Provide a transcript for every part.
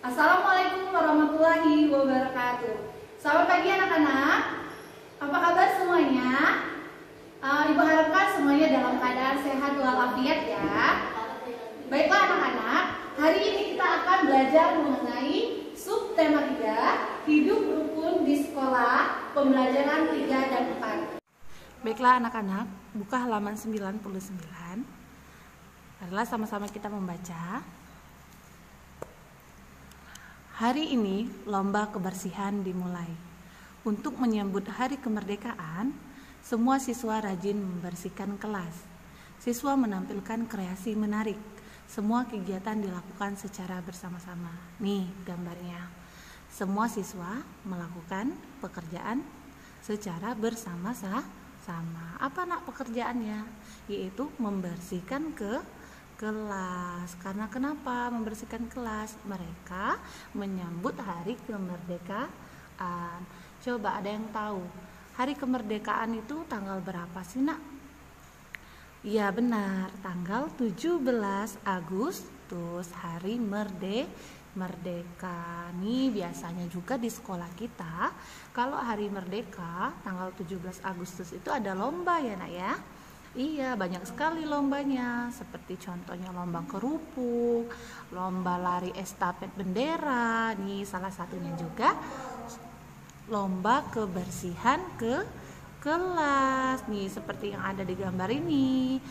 Assalamualaikum warahmatullahi wabarakatuh. Selamat pagi anak-anak. Apa kabar semuanya? Ibu harapkan semuanya dalam keadaan sehat walafiat ya. Baiklah anak-anak, hari ini kita akan belajar mengenai subtema 3, hidup rukun di sekolah, pembelajaran 3 dan 4. Baiklah anak-anak, buka halaman 99. Marilah sama-sama kita membaca. Hari ini lomba kebersihan dimulai. Untuk menyambut hari kemerdekaan, semua siswa rajin membersihkan kelas. Siswa menampilkan kreasi menarik. Semua kegiatan dilakukan secara bersama-sama. Nih gambarnya. Semua siswa melakukan pekerjaan secara bersama-sama. Apa nak pekerjaannya? Yaitu membersihkan kelas. Karena kenapa membersihkan kelas? Mereka menyambut hari kemerdekaan. Coba ada yang tahu hari kemerdekaan itu tanggal berapa sih nak? Iya benar, tanggal 17 Agustus, hari merdeka. Nih biasanya juga di sekolah kita kalau hari merdeka tanggal 17 Agustus itu ada lomba ya nak ya. Iya, banyak sekali lombanya, seperti contohnya lomba kerupuk, lomba lari estafet bendera, nih salah satunya juga lomba kebersihan kelas, nih seperti yang ada di gambar ini,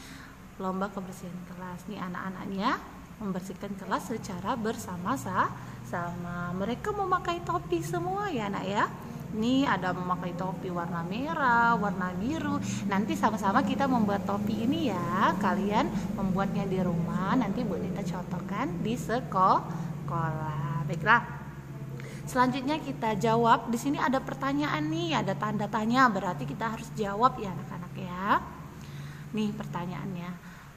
lomba kebersihan kelas. Nih anak-anaknya membersihkan kelas secara bersama-sama. Mereka memakai topi semua ya anak ya. Ini ada memakai topi warna merah, warna biru. Nanti sama-sama kita membuat topi ini ya. Kalian membuatnya di rumah. Nanti Bu Nita contohkan di sekolah. Baiklah. Selanjutnya kita jawab. Di sini ada pertanyaan nih, ada tanda tanya. Berarti kita harus jawab ya anak-anak ya. Nih pertanyaannya.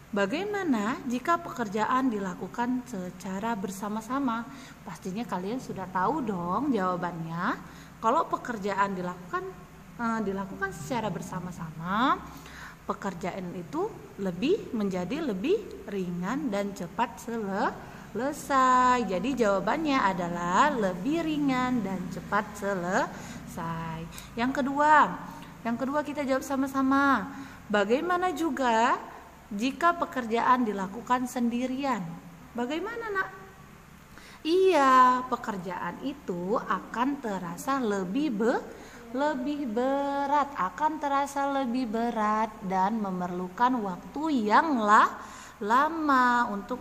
Bagaimana jika pekerjaan dilakukan secara bersama-sama? Pastinya kalian sudah tahu dong jawabannya. Kalau pekerjaan dilakukan secara bersama-sama, pekerjaan itu menjadi lebih ringan dan cepat selesai. Jadi jawabannya adalah lebih ringan dan cepat selesai. Yang kedua kita jawab sama-sama. Bagaimana juga jika pekerjaan dilakukan sendirian? Bagaimana nak? Iya, pekerjaan itu akan terasa lebih berat, dan memerlukan waktu yang lama untuk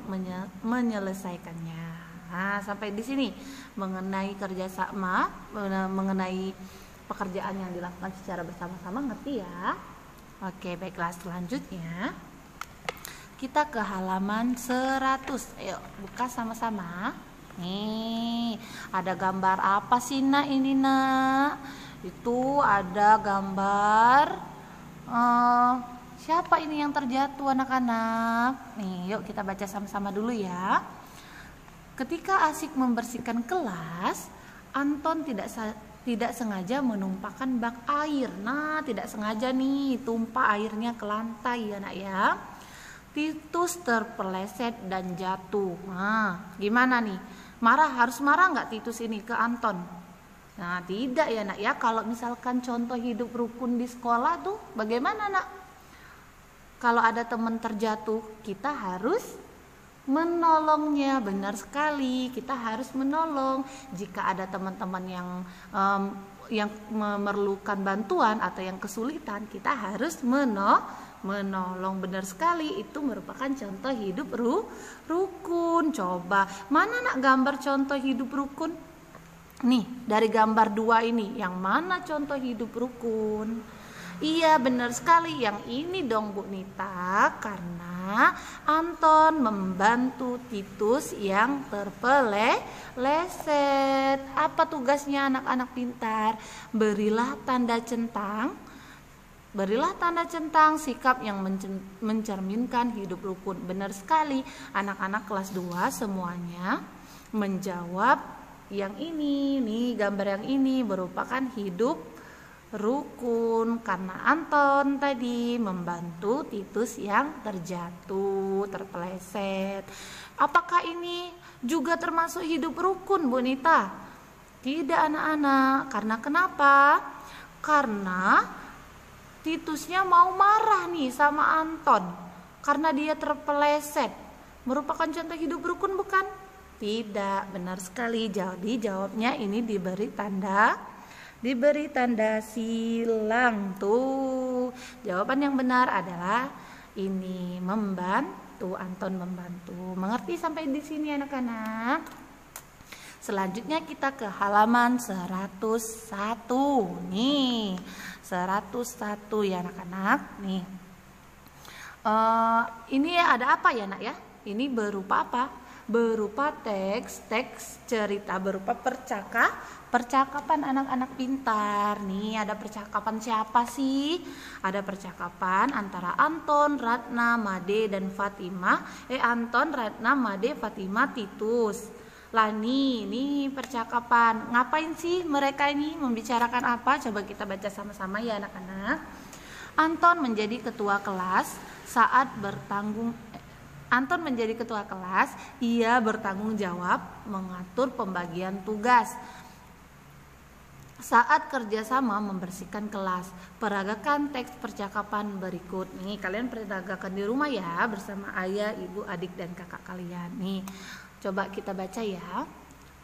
menyelesaikannya. Nah, sampai di sini mengenai kerjasama, mengenai pekerjaan yang dilakukan secara bersama-sama, ngerti ya? Oke, baiklah selanjutnya kita ke halaman 100. Ayo buka sama-sama. Nih, ada gambar apa sih nak ini nak? Itu ada gambar siapa ini yang terjatuh anak-anak? Nih, yuk kita baca sama-sama dulu ya. Ketika asik membersihkan kelas, Anton tidak sengaja menumpahkan bak air. Nah, tidak sengaja nih tumpah airnya ke lantai ya nak ya. Titus terpeleset dan jatuh. Nah, gimana nih? Harus marah nggak Titus ini ke Anton? Nah, tidak ya nak ya. Kalau misalkan contoh hidup rukun di sekolah tuh bagaimana nak? Kalau ada teman terjatuh, kita harus menolongnya. Benar sekali, kita harus menolong. Jika ada teman-teman yang memerlukan bantuan atau yang kesulitan, kita harus menolong. Benar sekali, itu merupakan contoh hidup rukun. Coba mana nak gambar contoh hidup rukun? Nih dari gambar 2 ini, yang mana contoh hidup rukun? Iya benar sekali, yang ini dong Bu Nita, karena Anton membantu Titus yang terpeleset. Apa tugasnya anak-anak pintar? Berilah tanda centang sikap yang mencerminkan hidup rukun. Benar sekali, anak-anak kelas 2 semuanya menjawab yang ini. Nih gambar yang ini merupakan hidup rukun karena Anton tadi membantu Titus yang terpeleset. Apakah ini juga termasuk hidup rukun, Bu Nita? Tidak, anak-anak. Karena kenapa? Karena Titusnya mau marah nih sama Anton karena dia terpeleset. Merupakan contoh hidup rukun bukan? Tidak, benar sekali. Jadi jawabnya ini diberi tanda silang tuh. Jawaban yang benar adalah ini, membantu. Anton membantu. Mengerti sampai di sini anak-anak? Selanjutnya kita ke halaman 101. Nih, 101 ya anak-anak. Nih, ini ada apa ya nak ya? Ini berupa apa? Berupa teks cerita, berupa percakapan anak-anak pintar. Nih, ada percakapan siapa sih? Ada percakapan antara Anton, Ratna, Made, dan Fatima. Anton, Ratna, Made, Fatima, Titus. Lah nih percakapan. Ngapain sih mereka ini, membicarakan apa? Coba kita baca sama-sama ya anak-anak. Anton menjadi ketua kelas, ia bertanggung jawab mengatur pembagian tugas. Saat kerjasama membersihkan kelas, peragakan teks percakapan berikut. Nih, kalian peragakan di rumah ya bersama ayah, ibu, adik, dan kakak kalian. Nih, coba kita baca ya.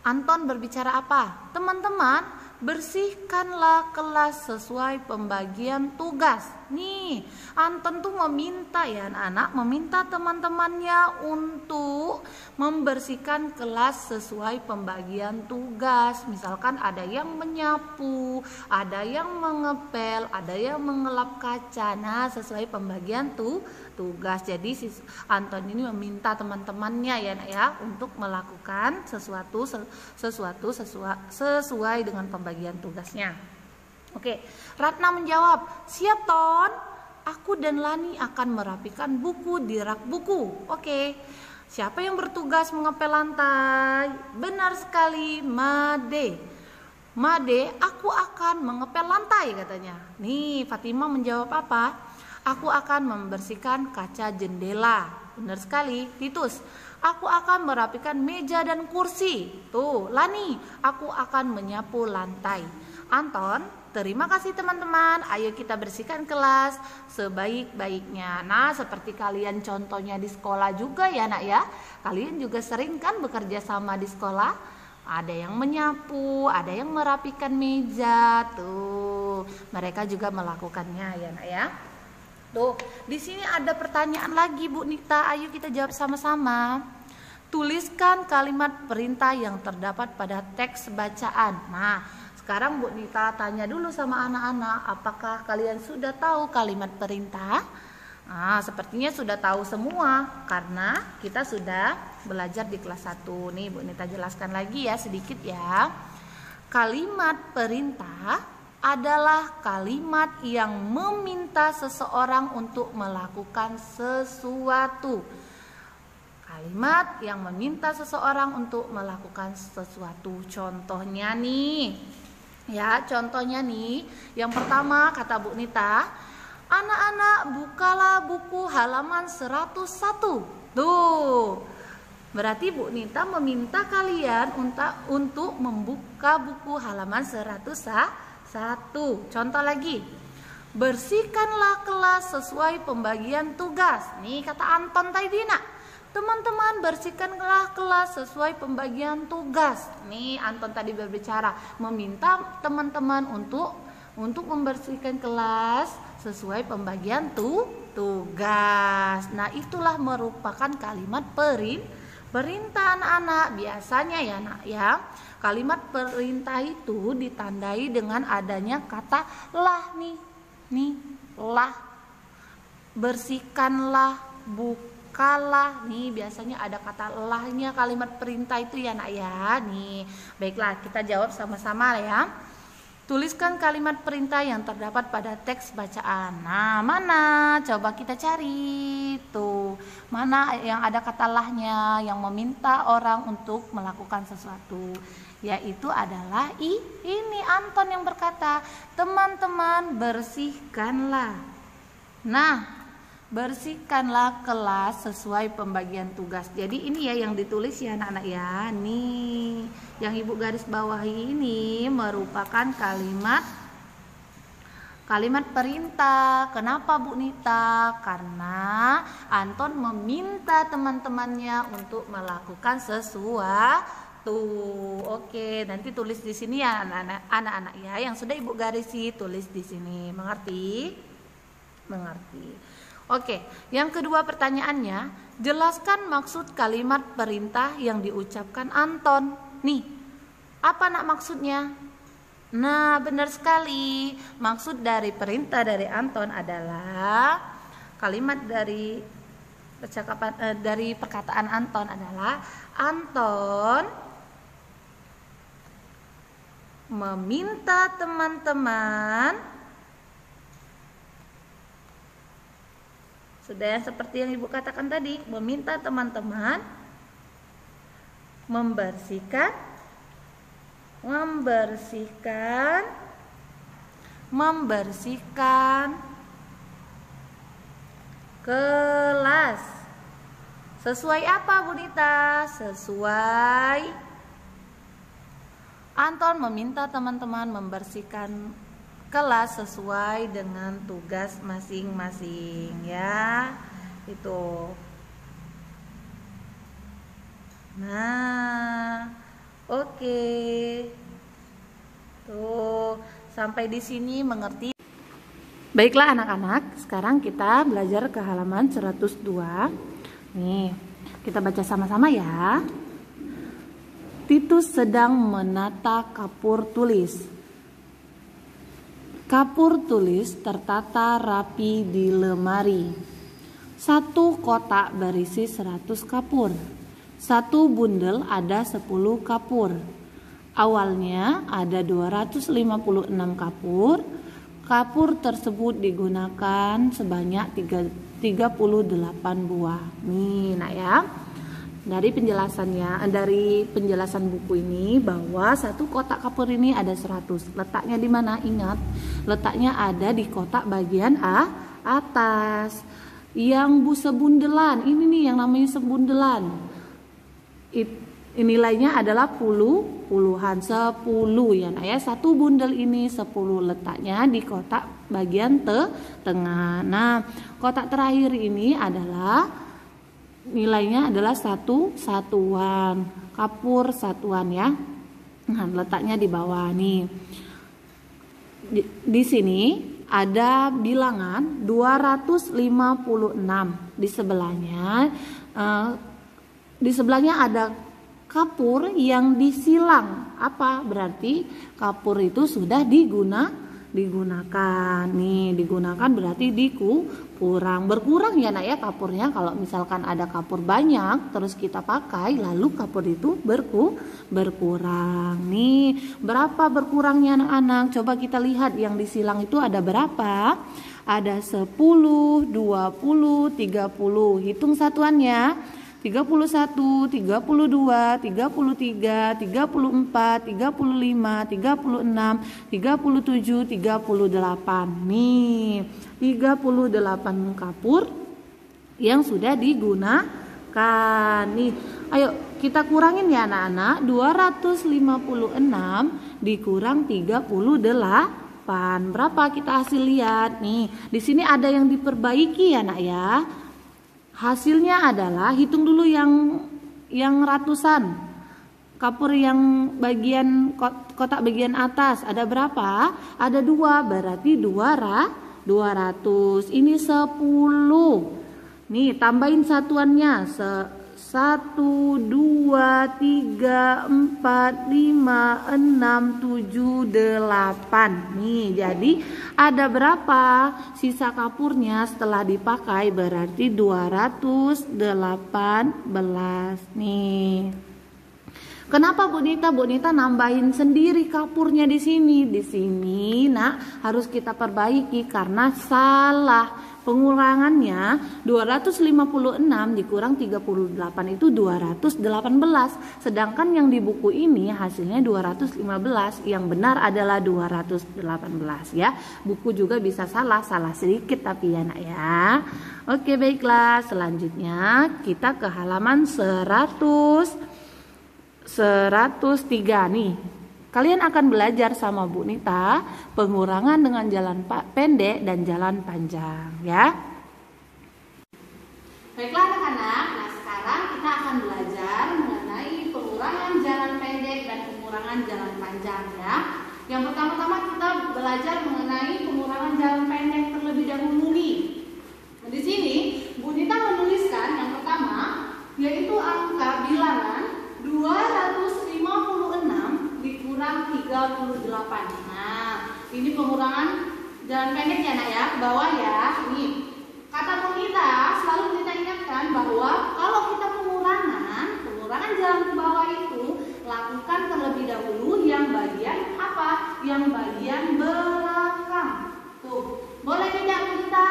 Anton berbicara apa? Teman-teman, bersihkanlah kelas sesuai pembagian tugas. Nih, Anton tuh meminta ya anak-anak, meminta teman-temannya untuk membersihkan kelas sesuai pembagian tugas. Misalkan ada yang menyapu, ada yang mengepel, ada yang mengelap kaca. Nah, sesuai pembagian tugas. Jadi si Anton ini meminta teman-temannya ya nak ya untuk melakukan sesuatu sesuai dengan pembagian tugasnya. Oke, Ratna menjawab, "Siap, Ton. Aku dan Lani akan merapikan buku di rak buku." Oke. Siapa yang bertugas mengepel lantai? Benar sekali, Made. Made, aku akan mengepel lantai katanya. Nih, Fatima menjawab apa? Aku akan membersihkan kaca jendela. Benar sekali. Titus, aku akan merapikan meja dan kursi. Tuh, Lani, aku akan menyapu lantai. Anton, terima kasih teman-teman. Ayo kita bersihkan kelas sebaik-baiknya. Nah, seperti kalian contohnya di sekolah juga ya nak ya. Kalian juga sering kan bekerja sama di sekolah? Ada yang menyapu, ada yang merapikan meja. Tuh, mereka juga melakukannya ya nak ya. Tuh, di sini ada pertanyaan lagi Bu Nita. Ayo kita jawab sama-sama. Tuliskan kalimat perintah yang terdapat pada teks bacaan. Nah, sekarang Bu Nita tanya dulu sama anak-anak, apakah kalian sudah tahu kalimat perintah? Nah, sepertinya sudah tahu semua karena kita sudah belajar di kelas 1. Nih Bu Nita jelaskan lagi ya sedikit ya. Kalimat perintah adalah kalimat yang meminta seseorang untuk melakukan sesuatu. Kalimat yang meminta seseorang untuk melakukan sesuatu. Contohnya nih. Ya, contohnya nih. Yang pertama kata Bu Nita, anak-anak bukalah buku halaman 101. Tuh. Berarti Bu Nita meminta kalian untuk membuka buku halaman 101. Contoh lagi. Bersihkanlah kelas sesuai pembagian tugas. Nih kata Anton tadi nak. Teman-teman, bersihkanlah kelas sesuai pembagian tugas. Nih Anton tadi berbicara, meminta teman-teman untuk membersihkan kelas sesuai pembagian tugas. Nah, itulah merupakan kalimat perintah anak-anak. Biasanya ya nak ya, kalimat perintah itu ditandai dengan adanya kata lah nih lah. Bersihkanlah, bukalah. Nih biasanya ada kata lahnya kalimat perintah itu ya nak ya. Nih, baiklah kita jawab sama-sama ya. Tuliskan kalimat perintah yang terdapat pada teks bacaan. Nah, mana? Coba kita cari. Tuh, mana yang ada kata lahnya yang meminta orang untuk melakukan sesuatu? Yaitu adalah ini Anton yang berkata, teman-teman bersihkanlah. Nah, Bersihkanlah kelas sesuai pembagian tugas. Jadi ini ya yang ditulis ya anak-anak ya. Nih, yang Ibu garis bawahi ini merupakan kalimat perintah. Kenapa Bu Nita? Karena Anton meminta teman-temannya untuk melakukan sesuatu. Oke, nanti tulis di sini ya anak-anak ya. Yang sudah Ibu garisi tulis di sini. Mengerti? Mengerti. Oke, yang kedua pertanyaannya, jelaskan maksud kalimat perintah yang diucapkan Anton. Nih, apa nak maksudnya? Nah, benar sekali. Maksud dari perintah dari Anton adalah kalimat dari dari perkataan Anton adalah Anton meminta teman-teman, sudah seperti yang Ibu katakan tadi, meminta teman-teman membersihkan kelas. Sesuai apa Bu Nita? Sesuai Anton meminta teman-teman membersihkan kelas sesuai dengan tugas masing-masing ya. Itu. Nah, oke. Tuh, sampai di sini mengerti. Baiklah anak-anak, sekarang kita belajar ke halaman 102. Nih, kita baca sama-sama ya. Titus sedang menata kapur tulis. Kapur tulis tertata rapi di lemari. Satu kotak berisi 100 kapur. Satu bundel ada 10 kapur. Awalnya ada 256 kapur. Kapur tersebut digunakan sebanyak 38 buah. Nih, nak ya. Dari penjelasan buku ini bahwa satu kotak kapur ini ada 100. Letaknya di mana? Ingat, letaknya ada di kotak bagian atas. Yang sebundelan, ini nih yang namanya sebundelan. Nilainya adalah puluhan, 10 ya nak ya. Satu bundel ini 10, letaknya di kotak bagian tengah. Nah, kotak terakhir ini adalah nilainya adalah satuan, kapur satuan ya. Nah, letaknya di bawah nih. Di sini ada bilangan 256. Di sebelahnya ada kapur yang disilang. Apa berarti kapur itu sudah digunakan? Nih, digunakan berarti berkurang ya nak ya kapurnya. Kalau misalkan ada kapur banyak terus kita pakai, lalu kapur itu berkurang. Nih, berapa berkurangnya anak-anak? Coba kita lihat yang disilang itu ada berapa? Ada 10, 20, 30. Hitung satuannya. 31, 32, 33, 34, 35, 36, 37, 38. Nih, 38 kapur yang sudah digunakan. Nih, ayo kita kurangin ya anak-anak. 256 dikurang 38. Berapa kita hasil lihat? Nih, di sini ada yang diperbaiki ya nak ya. Hasilnya adalah, hitung dulu yang ratusan. Kapur yang bagian kotak bagian atas ada berapa? Ada 2, berarti 200. Ini 10. Nih, tambahin satuannya. 1, 2, 3, 4, 5, 6, 7, 8. Nih, jadi ada berapa sisa kapurnya setelah dipakai? Berarti 218. Nih. Kenapa Bu Nita nambahin sendiri kapurnya di sini? Di sini, nak, harus kita perbaiki karena salah. pengurangannya 256 dikurang 38 itu 218. Sedangkan yang di buku ini hasilnya 215. Yang benar adalah 218 ya. Buku juga bisa salah sedikit tapi ya nak ya. Oke, baiklah, selanjutnya kita ke halaman 103 nih. Kalian akan belajar sama Bu Nita pengurangan dengan jalan pendek dan jalan panjang ya. Baiklah anak-anak, nah sekarang kita akan belajar mengenai pengurangan jalan pendek dan pengurangan jalan panjang ya. Yang pertama-tama kita belajar mengenai pengurangan jalan pendek terlebih dahulu nih. Nah, di sini Bu Nita menuliskan yang pertama yaitu angka bilangan 256 dikurang 38. Nah, ini pengurangan jalan pendek ya nak ya, ke bawah ya. Nih, kata Bu Nita selalu kita ingatkan bahwa kalau kita pengurangan jalan ke bawah itu lakukan terlebih dahulu yang bagian apa? Yang bagian belakang. Tuh, boleh tidak Bu Nita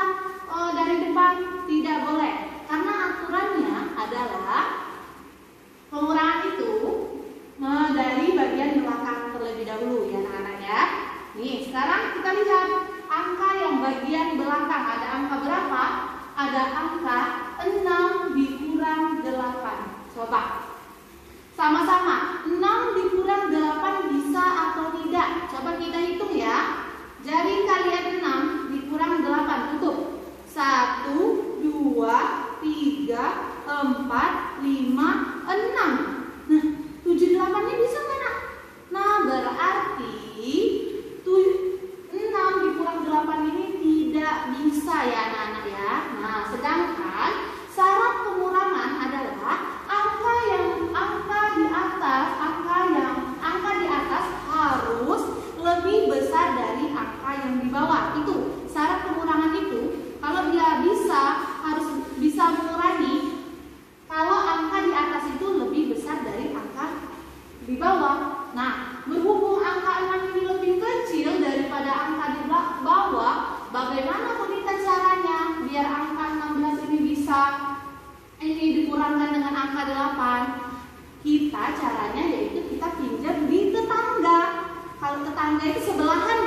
dari depan? Tidak boleh, karena aturannya adalah pengurangan itu dari bagian belakang terlebih dahulu ya anak-anak ya. Nih, sekarang kita lihat angka yang bagian belakang. Ada angka berapa? Ada angka 6 dikurang 8. Coba sama-sama, 6 dikurang 8 bisa atau tidak? Coba kita hitung ya. Jari kalian 6 dikurang 8, tutup. 1, 2, 3, 4, 5, 6. Nah, 7, 8-nya bisa nggak nak? Nah, berarti 6 dikurang 8 ini tidak bisa ya anak-anak ya. Nah, sedangkan syarat pengurangan adalah angka di atas harus lebih besar dari angka yang di bawah. Itu syarat pengurangan itu. Kalau dia harus bisa mengurangi kalau angka di atas itu lebih besar dari angka di bawah. Nah, berhubung angka 6 ini lebih kecil daripada angka di bawah, bagaimana Bu Nita caranya biar angka 16 ini bisa dikurangkan dengan angka 8? Kita caranya yaitu kita pinjam di tetangga. Kalau tetangga itu sebelahan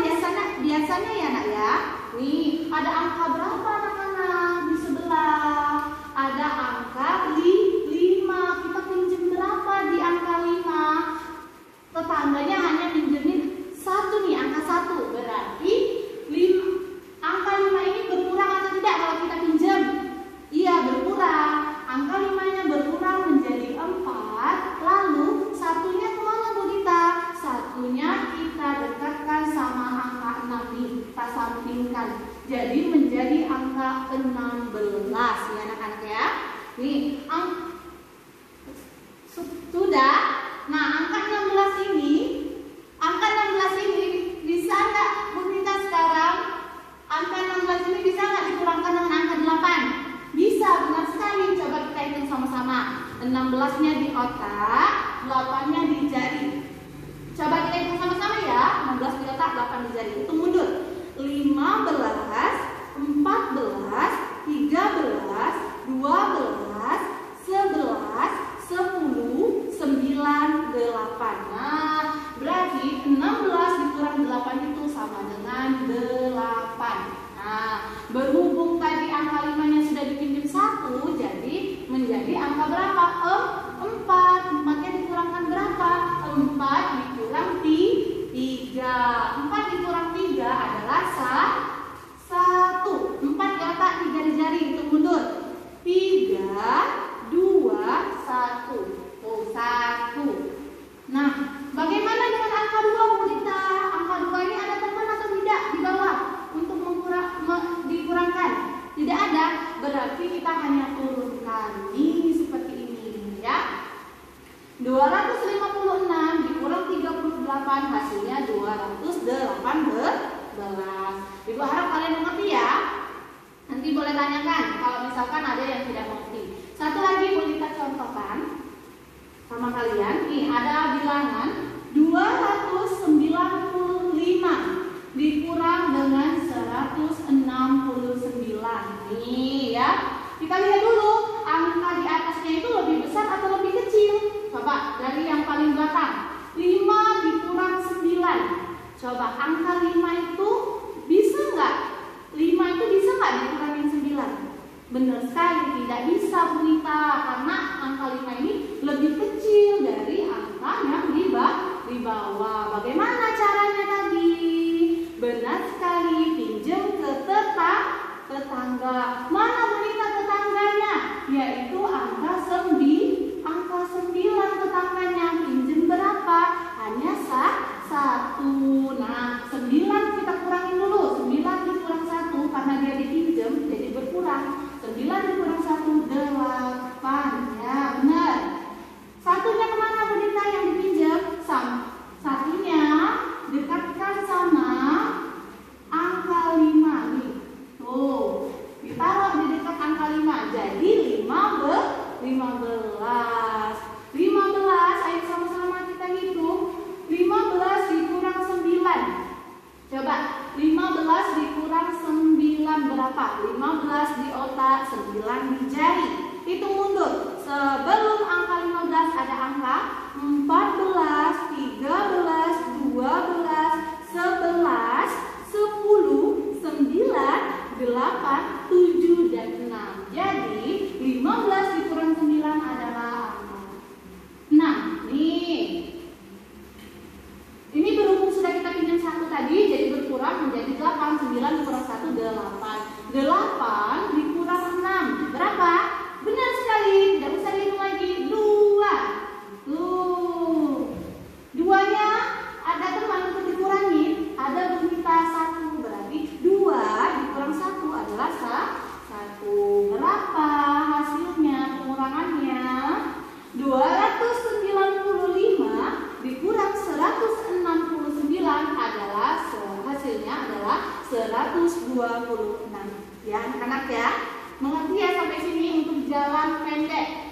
biasanya ya nak ya. Nih, ada angka berapa anak-anak di sebelah? Ada angka 5. Kita pinjam berapa di angka 5? Tetangganya hanya pinjemin 1 nih, angka 1. Berarti angka 5 ini berkurang atau tidak kalau kita pinjam? Iya, berkurang. Angka 5-nya berkurang menjadi 4. Lalu satunya kemana Bu Nita? Satunya kita dekatkan sama angka 6 nih, kita sampingkan. Jadi menjadi angka 16 ya anak-anak ya. Nih, sudah. Nah, angka 16 ini bisa nggak Bu Nita sekarang? Angka 16 ini bisa nggak dikurangkan dengan angka 8? Bisa, benar sekali. Coba kita hitung sama-sama. 16-nya di otak, 8-nya di jari. Coba kita hitung sama-sama ya. 16 di otak, 8 di jari. Hitung mundur. 15, 14, 13, 12, 11, 10, 9, 8. Nah, berarti 16 dikurang 8 itu sama dengan 8. Nah, berhubung tadi angka 5-nya sudah dipinjam 1, jadi menjadi angka berapa? 4. 4-nya dikurangkan berapa? 4 dikurang 3. 4 dikurang 3 adalah 1. 4 di otak, 3 di jari, hitung mundur. 3, 2, 1. Tuh, 1. Nah, bagaimana dengan angka 2 Bu Nita? Angka 2 ini ada teman atau tidak di bawah untuk dikurangkan? Tidak ada, berarti kita hanya turunkan ini seperti ini ya. 256 dikurang 38 hasilnya 218. Ibu harap kalian mengerti ya. Nanti boleh tanyakan kalau misalkan ada yang tidak mengerti. Satu lagi Bu Nita contohkan sama kalian. Nih, ada bilangan 295 dikurang dengan 169. bawah. Bagaimana caranya tadi? Benar sekali, pinjam ke tetangga. Mana boneka tetangganya? Yaitu angka 9 tetangganya. Pinjam berapa? Hanya satu. Nah, 9 kita kurangin dulu. 9 dikurang 1 karena dia dipinjam jadi berkurang. 9 dikurang 1, 8. Ya, benar. Satunya kemana boneka yang dipinjam? Satunya dekatkan sama angka 5 nih. Tuh, ditaruh di dekat angka 5. Jadi 15. 15, ayo sama-sama kita hitung. 15 dikurang 9. Coba, 15 dikurang 9 berapa? 15 di otak, 9 di jari. Hitung mundur. Sebelum angka 15 ada angka 14, 13, 12, 11, 10, 9, 8, 7, dan 6. Jadi 15 dikurang 9 adalah angka 6. Nih, ini berhubung sudah kita pinjam 1 tadi, jadi berkurang menjadi 8. 9 dikurang 1, 8. 8 dikurang 6 berapa? Benar sekali, tidak usah dihitung lagi. 2. Tuh, 2-nya ada teman untuk dikurangi, ada boneka 1. Berarti 2 dikurang 1 adalah 1. Berapa hasilnya pengurangannya? 295 dikurang 169 adalah hasilnya adalah 126. Ya, anak-anak ya. Mengerti ya sampai sini untuk jalan pendek.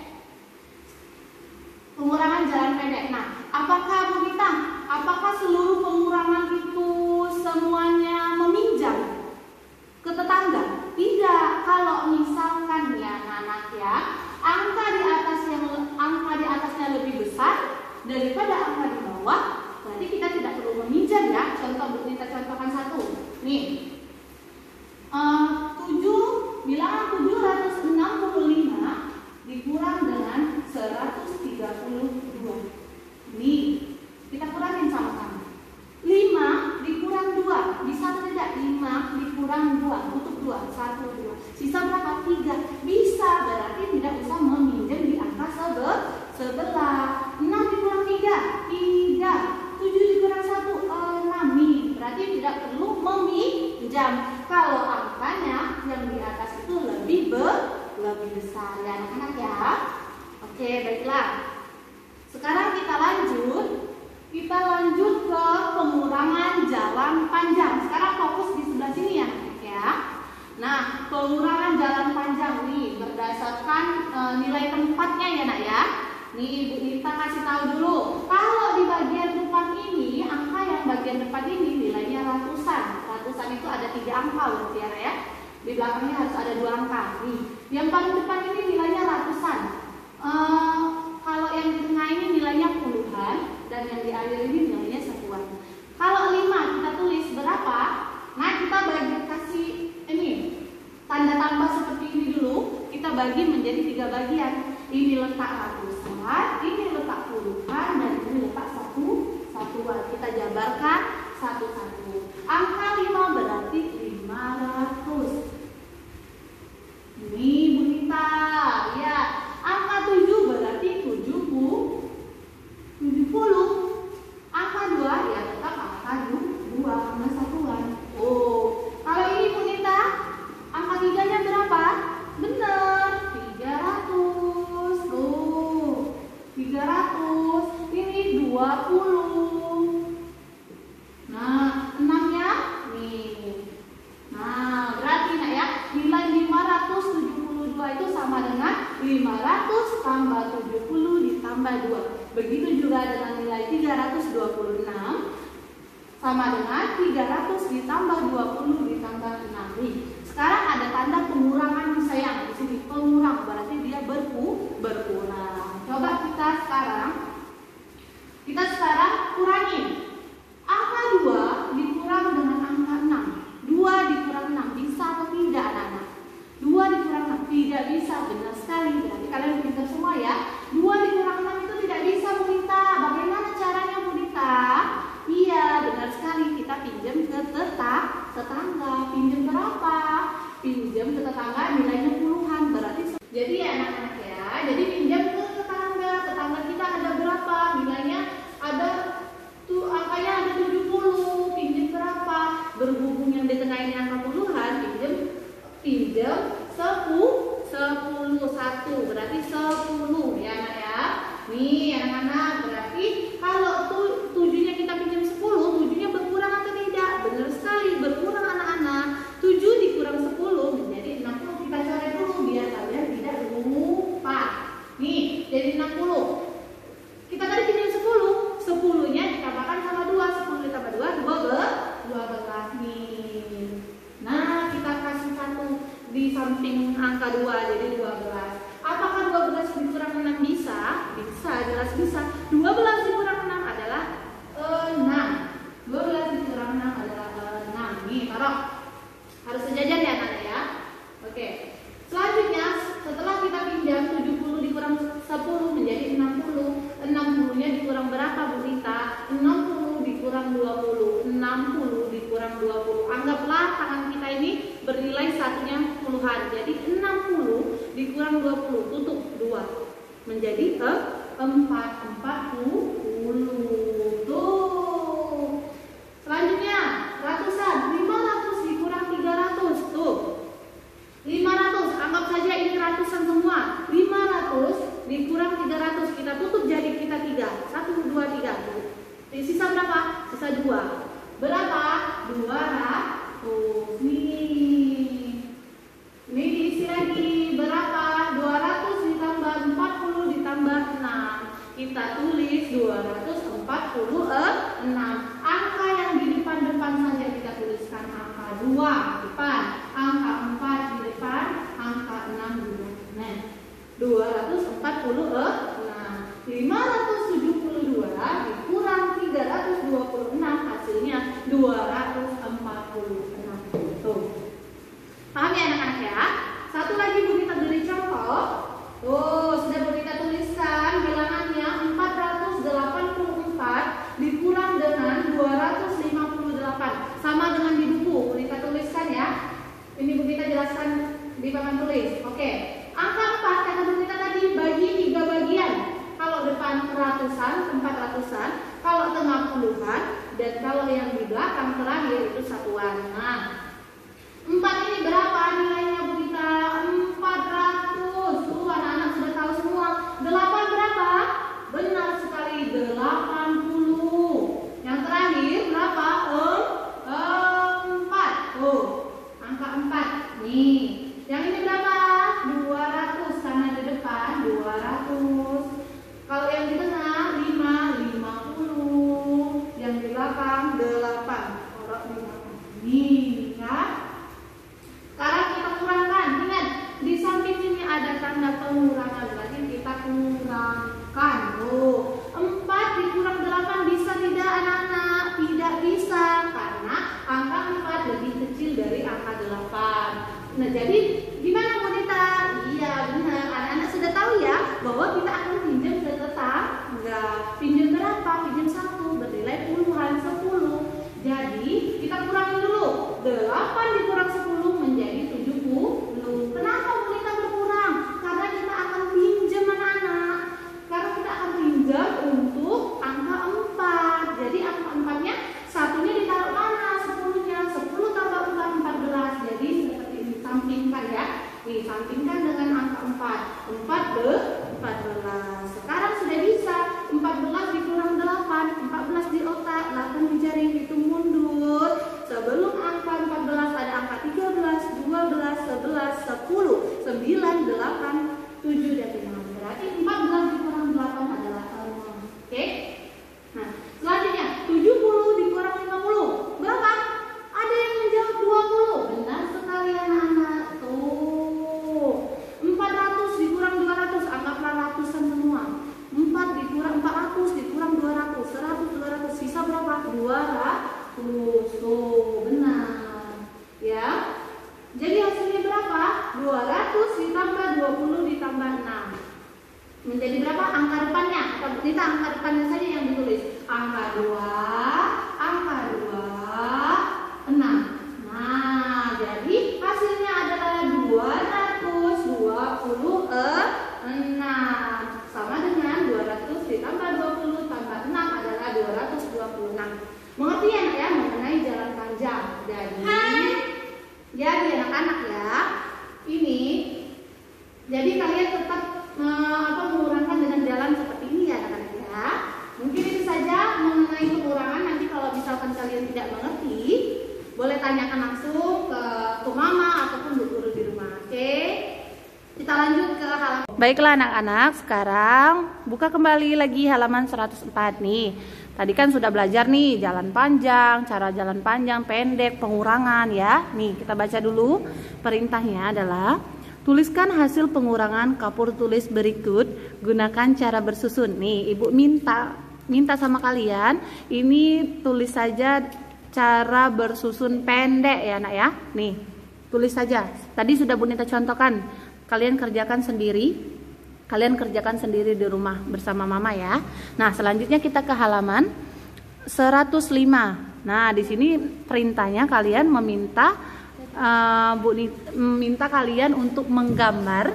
Pengurangan jalan pendek. Nah, apakah Bu Bintang? Apakah seluruh pengurangan itu semuanya meminjam ke tetangga? Tidak. Kalau misalkan ya anak-anak ya, angka di atasnya lebih besar daripada angka di bawah, berarti kita tidak perlu meminjam ya. Contoh, Bu Bintang contohkan satu. Nih. bilangan 765 dikurang dengan 132. Nih, kita kurangin sama-sama. 5 dikurang 2, bisa atau tidak? 5 dikurang 2, untuk 2, 1, 2. Sisa berapa? 3. Bisa, berarti tidak usah meminjam di angka sebelah. 6 dikurang 3, 3. 7 dikurang 1, 6. Nih, berarti tidak perlu meminjam. Kalau angkanya yang di atas itu lebih besar ya anak-anak ya. Oke, baiklah. Sekarang kita lanjut ke pengurangan jalan panjang. Sekarang fokus di sebelah sini ya anak-anak ya. Nah, pengurangan jalan panjang nih berdasarkan nilai tempatnya ya nak ya. Nih Ibu Nita kasih tahu dulu. Kalau di bagian depan ini, angka yang bagian depan ini nilainya ratusan. Ratusan itu ada 3 angka berarti ya. Di belakangnya harus ada 2 angka. Nih, yang paling depan ini nilainya ratusan. Kalau yang di tengah ini nilainya puluhan, dan yang di akhir ini nilainya satuan. Kalau 5 kita tulis berapa? Nah, kita kasih ini tanda tambah seperti ini dulu. Kita bagi menjadi 3 bagian. Ini letak ratusan, ini letak puluhan, dan ini letak satuan. Kita jabarkan satu-satu. Angka 5 berarti 500. Ini Bu Nita, ya. Angka 7 berarti 70. Angka 2 ya tetap angka 2 karena satuan. Oh, kalau ini Bu Nita, angka 3-nya berapa? Benar, 300. Tuh, 300. Ini 20. Nah, 6-nya nih. Nah, berarti nak ya, nilai 572 itu sama dengan 500 tambah 70 ditambah 2. Begitu juga dengan nilai 326 sama dengan 300 ditambah 20 ditambah 6. Nih, sekarang ada tanda pengurangan sayang di sini. Pengurang berarti dia berkurang. Coba kita sekarang kurangin. Angka 2 dikurang dengan angka 6. 2 dikurang 6 bisa atau tidak anak-anak? 2 dikurang 6 tidak bisa, benar sekali. Berarti kalian pintar semua ya. 2 dikurang 6 itu tidak bisa Bu Nita. Bagaimana caranya Bu Nita? bisa. 12 dikurang 6 adalah 6. 12 dikurang 6 adalah 6. Nih, taruh. Harus sejajar ya anak ya. Oke. Selanjutnya, setelah kita pinjam 70 dikurang 10 menjadi 60. 60-nya dikurang berapa Bu Rita? 60 dikurang 20. 60 dikurang 20. Anggaplah tangan kita ini bernilai satunya puluhan. Jadi 60 dikurang 20 tutup 2 menjadi 40. Tuh. Selanjutnya ratusan. 500 dikurang 300. Tuh. 500, anggap saja ini ratusan semua. 500 dikurang 300, kita tutup jari kita 3. 1, 2, 3. Sisa berapa? Sisa 2. Berapa? 200. Ini diisi lagi. Berapa? 200 ditambah 40 ditambah 6. Kita tulis 246. Angka yang di depan-depan saja kita tuliskan angka 2 depan, angka 4 di depan, angka 6 di belakang. 246. 572 dikurang 326 hasilnya 246. Tuh. Paham ya anak-anak ya? Satu lagi Bu kita beri contoh. Tuh, sudah Bu kita tuliskan bilangannya 484 dikurang dengan 258. Sama dengan di buku, Bu kita tuliskan ya. Ini Bu kita jelaskan di papan tulis. Oke. Angka 4 kata Bu kita tadi bagi 3 bagian. Kalau depan ratusan, 400-an, kalau tengah puluhan, dan kalau yang di belakang terakhir itu satuan. Nah, 4 ini berapa nilainya Bu Gita? 400. Tuh anak-anak sudah tahu semua. 8 berapa? Benar sekali, 80. Yang terakhir berapa? 4. Tuh, angka 4. Nih, yang ini berapa? 200 karena di depan 200. Kalau yang di tengah 50. Yang di belakang 8. Taruh di belakang. Nih, kan? Sekarang kita kurangkan. Ingat, di samping ini ada tanda pengurangan. Berarti kita kurangkan. Oh, 4 dikurang 8 bisa tidak anak-anak? Tidak bisa, karena angka 4 lebih kecil dari angka 8. Nah, jadi gimana Bu Dita? Iya, benar. Anak-anak sudah tahu ya bahwa kita akan pinjam ke tetangga. Pinjam berapa? Pinjam 1 bernilai puluhan 10. Jadi kita kurangi dulu. 8 dikurang 10 menjadi 70. Kenapa Bu Dita berkurang? Karena kita akan pinjam anak-anak. Karena kita akan pinjam untuk angka 4. Jadi angka 4-nya satunya ditaruh mana? 10-nya. 10 tambah 4, 14. Jadi seperti ini, sampingkan ya. Nih, sampingkan dengan angka 4. 14. Sekarang sudah bisa. 14 dikurang 8. 14 di otak, 8 di jari, hitung mundur. Sebelum angka 14 ada angka 13, 12, 11, 10, 9, 8, 7, dan 5. Berarti 14 dikurang 8 adalah 6. Oke? Nah, selanjutnya 70 dikurang 50. Berapa? Ada yang menjawab 20. Benar sekali anak-anak. Tuh. 400 dikurang 200, anggaplah ratusan semua. 4 dikurang 400 dikurang 200, 100, 200, sisa berapa? 200. Tuh, benar. Ya. Jadi hasilnya berapa? 200 ditambah 20 ditambah 6. Menjadi berapa angka depannya? Kita angka depannya saja yang ditulis. Angka 2, angka 2, 6. Nah, jadi hasilnya adalah 226. Sama dengan 200 ditambah 20 tambah 6 adalah 226. Mengerti ya anak ya mengenai jalan panjang. Jadi anak-anak ya, ini jadi kalian tetap mengurangkan dengan jalan seperti ini ya anak-anak ya. Mungkin itu saja mengenai pengurangan. Nanti kalau misalkan kalian tidak mengerti, boleh tanyakan langsung ke mama ataupun bu guru di rumah. Oke? Kita lanjut ke halaman. Baiklah anak-anak, sekarang buka kembali lagi halaman 104 nih. Tadi kan sudah belajar nih jalan panjang, cara jalan panjang, pendek, pengurangan ya. Nih kita baca dulu. Perintahnya adalah Tuliskan hasil pengurangan kapur tulis berikut, gunakan cara bersusun. Nih, Ibu minta sama kalian, ini tulis saja cara bersusun pendek ya, Nak ya. Nih, tulis saja. Tadi sudah Bu Nita contohkan. Kalian kerjakan sendiri. Kalian kerjakan sendiri di rumah bersama Mama ya. Nah, selanjutnya kita ke halaman 105. Nah, di sini perintahnya kalian minta kalian untuk menggambar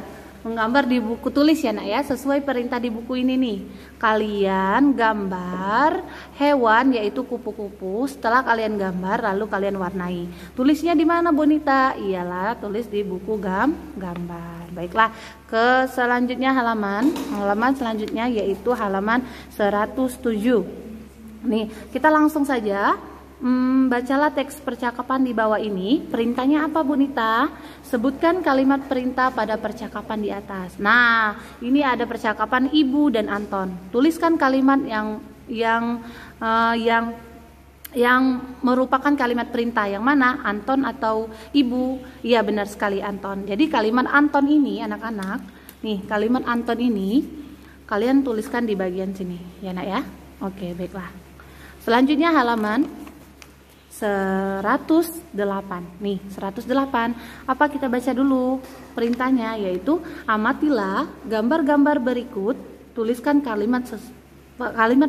di buku tulis ya, Nak ya, sesuai perintah di buku ini nih. Kalian gambar hewan yaitu kupu-kupu. Setelah kalian gambar lalu kalian warnai. Tulisnya di mana, Bu Nita? Iyalah, tulis di buku gambar. Baiklah, ke selanjutnya halaman selanjutnya yaitu halaman 107. Nih, kita langsung saja. Bacalah teks percakapan di bawah ini. Perintahnya apa, Bu Nita? Sebutkan kalimat perintah pada percakapan di atas. Nah, ini ada percakapan Ibu dan Anton. Tuliskan kalimat yang merupakan kalimat perintah. Yang mana? Anton atau Ibu? Iya, benar sekali, Anton. Jadi kalimat Anton ini, anak-anak, nih kalimat Anton ini kalian tuliskan di bagian sini, ya Nak ya. Oke, baiklah. Selanjutnya halaman 108. Nih, 108. Apa kita baca dulu perintahnya, yaitu amatilah gambar-gambar berikut, tuliskan kalimat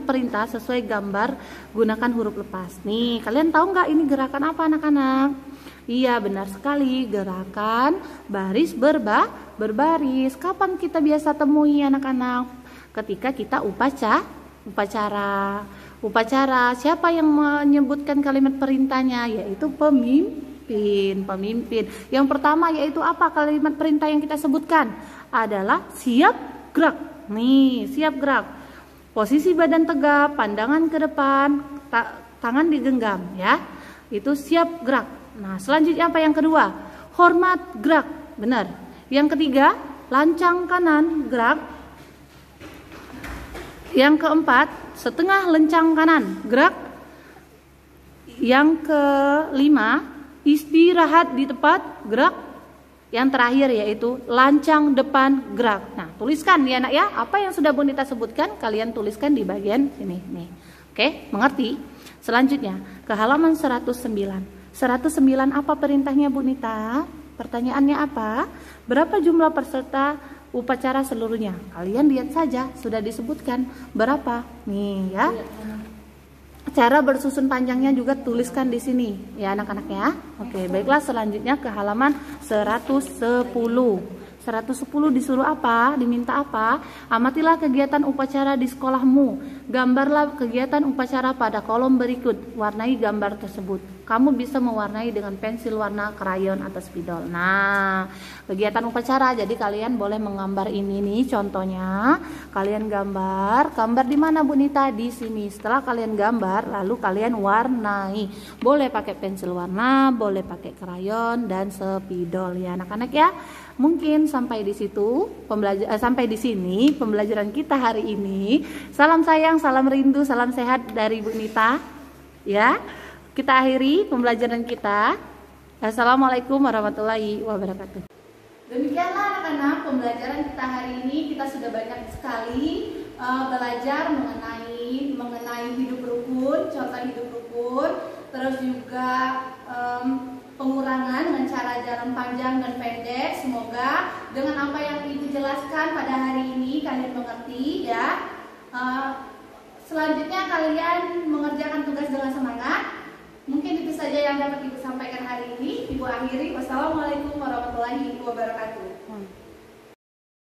perintah sesuai gambar, gunakan huruf lepas. Nih, kalian tahu nggak ini gerakan apa, anak-anak? Iya, benar sekali, gerakan baris berbaris. Kapan kita biasa temui, anak-anak? Ketika kita upacara. Siapa yang menyebutkan kalimat perintahnya? Yaitu pemimpin. Yang pertama yaitu apa kalimat perintah yang kita sebutkan? Adalah siap gerak. Nih, siap gerak. Posisi badan tegap, pandangan ke depan, tangan digenggam ya. Itu siap gerak. Nah, selanjutnya apa yang kedua? Hormat gerak. Benar. Yang ketiga, lancang kanan gerak. Yang keempat, setengah lencang kanan gerak. Yang kelima, istirahat di tempat gerak. Yang terakhir yaitu lancang depan gerak. Nah, tuliskan ya, Nak ya, apa yang sudah Bu Nita sebutkan kalian tuliskan di bagian sini nih. Oke, mengerti? Selanjutnya ke halaman 109. 109 apa perintahnya, Bu Nita? Pertanyaannya apa? Berapa jumlah peserta upacara seluruhnya? Kalian lihat saja, sudah disebutkan berapa. Nih ya. Cara bersusun panjangnya juga tuliskan di sini ya, anak-anak ya. Oke, baiklah, selanjutnya ke halaman 110. 110 disuruh apa? Diminta apa? Amatilah kegiatan upacara di sekolahmu. Gambarlah kegiatan upacara pada kolom berikut. Warnai gambar tersebut. Kamu bisa mewarnai dengan pensil warna, krayon, atau spidol. Nah, kegiatan upacara. Jadi kalian boleh menggambar ini nih contohnya. Kalian gambar di mana, Bu Nita? Di sini. Setelah kalian gambar, lalu kalian warnai. Boleh pakai pensil warna, boleh pakai krayon dan spidol ya, anak-anak ya. Mungkin sampai di sini pembelajaran kita hari ini. Salam sayang, salam rindu, salam sehat dari Bu Nita. Ya. Kita akhiri pembelajaran kita. Assalamualaikum warahmatullahi wabarakatuh. Demikianlah anak-anak pembelajaran kita hari ini. Kita sudah banyak sekali belajar mengenai hidup rukun, contoh hidup rukun, terus juga pengurangan dengan cara jalan panjang dan pendek. Semoga dengan apa yang Ibu jelaskan pada hari ini kalian mengerti ya. Selanjutnya kalian mengerjakan tugas dengan semangat. Mungkin itu saja yang dapat Ibu sampaikan hari ini. Ibu akhiri. Wassalamualaikum warahmatullahi wabarakatuh.